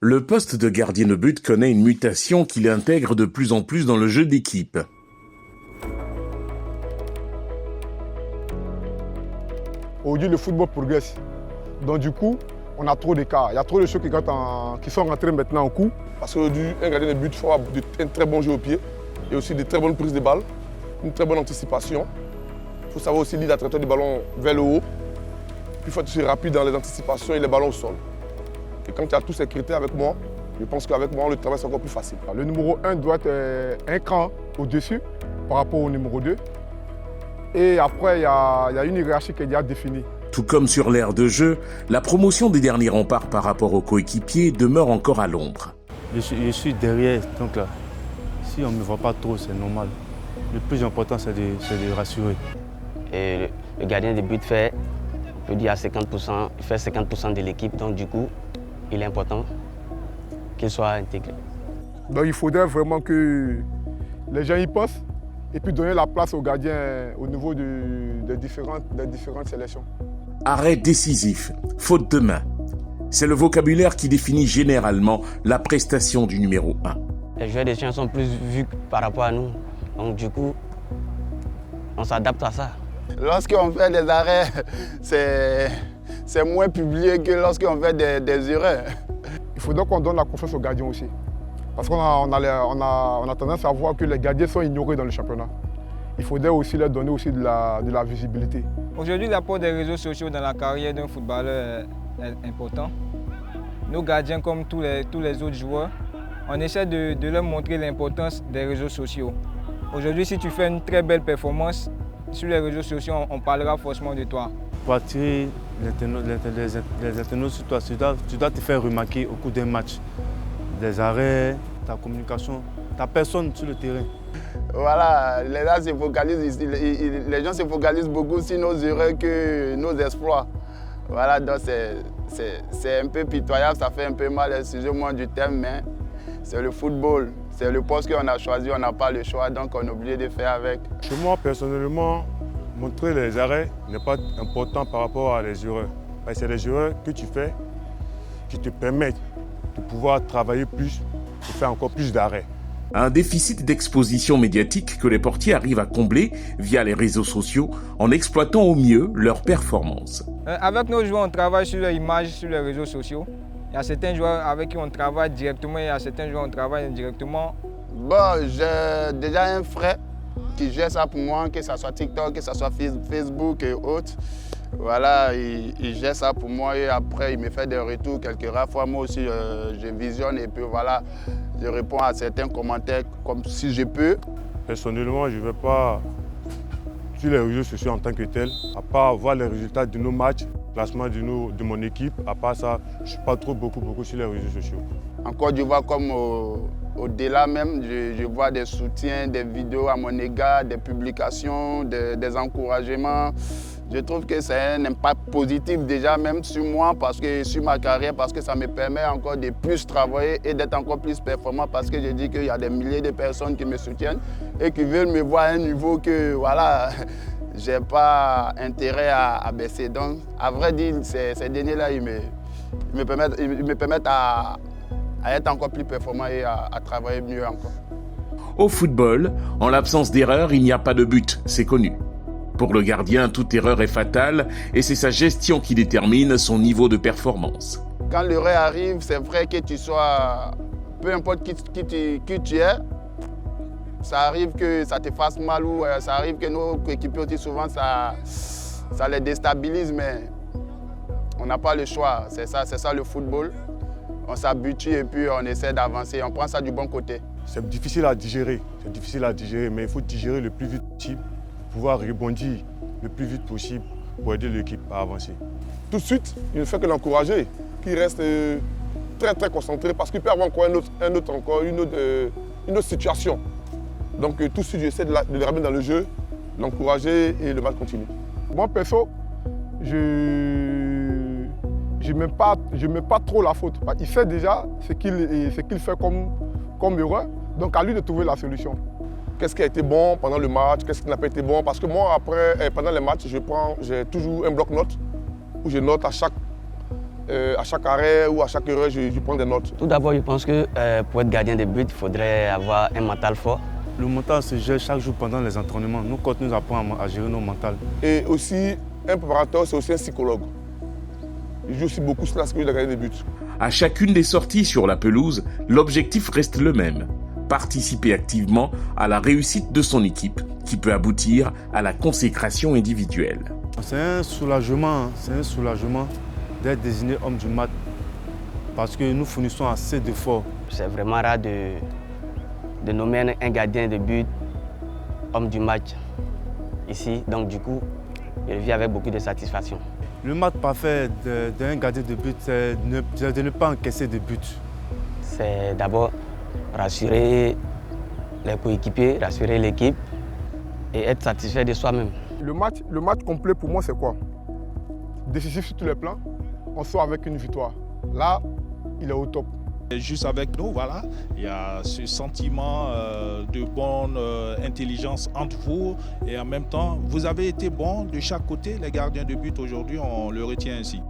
Le poste de gardien de but connaît une mutation qui l'intègre de plus en plus dans le jeu d'équipe. Aujourd'hui, le football progresse. Donc du coup, on a trop d'écarts. Il y a trop de choses qui sont rentrées maintenant en coup. Parce qu'aujourd'hui, un gardien de but, il faut avoir un très bon jeu au pied et aussi de très bonnes prises de balles, une très bonne anticipation. Il faut savoir aussi lire la trajectoire du ballon vers le haut. Puis il faut être aussi rapide dans les anticipations et les ballons au sol. Et quand tu as tous ces critères avec moi, je pense qu'avec moi, le travail c'est encore plus facile. Le numéro 1 doit être un cran au-dessus par rapport au numéro 2. Et après, il y a une hiérarchie qui est déjà définie. Tout comme sur l'aire de jeu, la promotion des derniers remparts par rapport aux coéquipiers demeure encore à l'ombre. Je suis derrière, donc là, si on ne me voit pas trop, c'est normal. Le plus important, c'est de rassurer. Et le gardien de but fait, on peut dire à 50%, il fait 50% de l'équipe, donc du coup, il est important qu'il soit intégré. Donc il faudrait vraiment que les gens y pensent et puis donner la place aux gardiens au niveau des différentes sélections. Arrêt décisif, faute de main. C'est le vocabulaire qui définit généralement la prestation du numéro 1. Les joueurs des chiens sont plus vus par rapport à nous, donc du coup, on s'adapte à ça. Lorsqu'on fait des arrêts, c'est moins publié que lorsqu'on fait des erreurs. Il faudrait qu'on donne la confiance aux gardiens aussi. Parce qu'on a tendance à voir que les gardiens sont ignorés dans le championnat. Il faudrait aussi leur donner aussi de la visibilité. Aujourd'hui, l'apport des réseaux sociaux dans la carrière d'un footballeur est important. Nos gardiens, comme tous les autres joueurs, on essaie de leur montrer l'importance des réseaux sociaux. Aujourd'hui, si tu fais une très belle performance sur les réseaux sociaux, on parlera forcément de toi. Pour attirer les internautes sur toi, tu dois te faire remarquer au cours d'un match. Des arrêts, ta communication, ta personne sur le terrain. Voilà, les gens se focalisent beaucoup sur nos erreurs que nos exploits. Voilà, donc c'est un peu pitoyable, ça fait un peu mal, excusez-moi du terme, mais c'est le football. C'est le poste qu'on a choisi, on n'a pas le choix, donc on est obligé de faire avec. Chez moi, personnellement, montrer les arrêts n'est pas important par rapport à les erreurs. Parce que c'est les erreurs que tu fais qui te permettent de pouvoir travailler plus et faire encore plus d'arrêts. Un déficit d'exposition médiatique que les portiers arrivent à combler via les réseaux sociaux en exploitant au mieux leurs performances. Avec nos joueurs, on travaille sur leur image sur les réseaux sociaux. Il y a certains joueurs avec qui on travaille directement et il y a certains joueurs on travaille indirectement. Bon, j'ai déjà un frère qui gère ça pour moi, que ce soit TikTok, que ce soit Facebook et autres. Voilà, il gère ça pour moi et après il me fait des retours quelques rares fois. Moi aussi, je visionne et puis voilà, je réponds à certains commentaires comme si je peux. Personnellement, je ne vais pas sur les réseaux sociaux en tant que tel, à part voir les résultats de nos matchs, classement de mon équipe. À part ça, je ne suis pas trop beaucoup sur les réseaux sociaux. En Côte d'Ivoire, comme au-delà même, je vois des soutiens, des vidéos à mon égard, des publications, des encouragements. Je trouve que c'est un impact positif déjà même sur moi, sur ma carrière, parce que ça me permet encore de plus travailler et d'être encore plus performant parce que je dis qu'il y a des milliers de personnes qui me soutiennent et qui veulent me voir à un niveau que voilà, je n'ai pas intérêt à baisser. Donc, à vrai dire, ces derniers-là, ils me permettent à être encore plus performant et à travailler mieux encore. Au football, en l'absence d'erreur, il n'y a pas de but, c'est connu. Pour le gardien, toute erreur est fatale et c'est sa gestion qui détermine son niveau de performance. Quand l'erreur arrive, c'est vrai que tu sois, peu importe qui tu es, ça arrive que ça te fasse mal ou ça arrive que nos coéquipiers aussi souvent ça les déstabilise, mais on n'a pas le choix. C'est ça le football. On s'habitue et puis on essaie d'avancer, on prend ça du bon côté. C'est difficile à digérer, mais il faut digérer le plus vite possible. Pouvoir rebondir le plus vite possible pour aider l'équipe à avancer. Tout de suite, il ne fait que l'encourager, qu'il reste très très concentré parce qu'il peut avoir encore une autre situation. Donc tout de suite, j'essaie de le ramener dans le jeu, l'encourager et le match continue. Moi perso, je mets pas trop la faute. Il sait déjà ce qu'il fait comme erreur, donc à lui de trouver la solution. Qu'est-ce qui a été bon pendant le match, qu'est-ce qui n'a pas été bon. Parce que moi, après, pendant les matchs, j'ai toujours un bloc-notes où je note à À chaque arrêt ou à chaque erreur, je prends des notes. Tout d'abord, je pense que pour être gardien de but, il faudrait avoir un mental fort. Le mental se gère chaque jour pendant les entraînements. Nous, quand nous apprenons à gérer nos mentales. Et aussi, un préparateur, c'est aussi un psychologue. Il joue aussi beaucoup sur l'aspect de gardien de but. À chacune des sorties sur la pelouse, l'objectif reste le même. Participer activement à la réussite de son équipe, qui peut aboutir à la consécration individuelle. C'est un soulagement d'être désigné homme du match parce que nous fournissons assez d'efforts. C'est vraiment rare de nommer un gardien de but homme du match ici. Donc du coup, je le vis avec beaucoup de satisfaction. Le match parfait d'un gardien de but, c'est de ne pas encaisser de but. C'est d'abord rassurer les coéquipiers, rassurer l'équipe et être satisfait de soi-même. Le match complet pour moi, c'est quoi? Décisif sur tous les plans, on sort avec une victoire. Là, il est au top. Juste avec nous, voilà, il y a ce sentiment de bonne intelligence entre vous et en même temps, vous avez été bons de chaque côté. Les gardiens de but aujourd'hui, on le retient ainsi.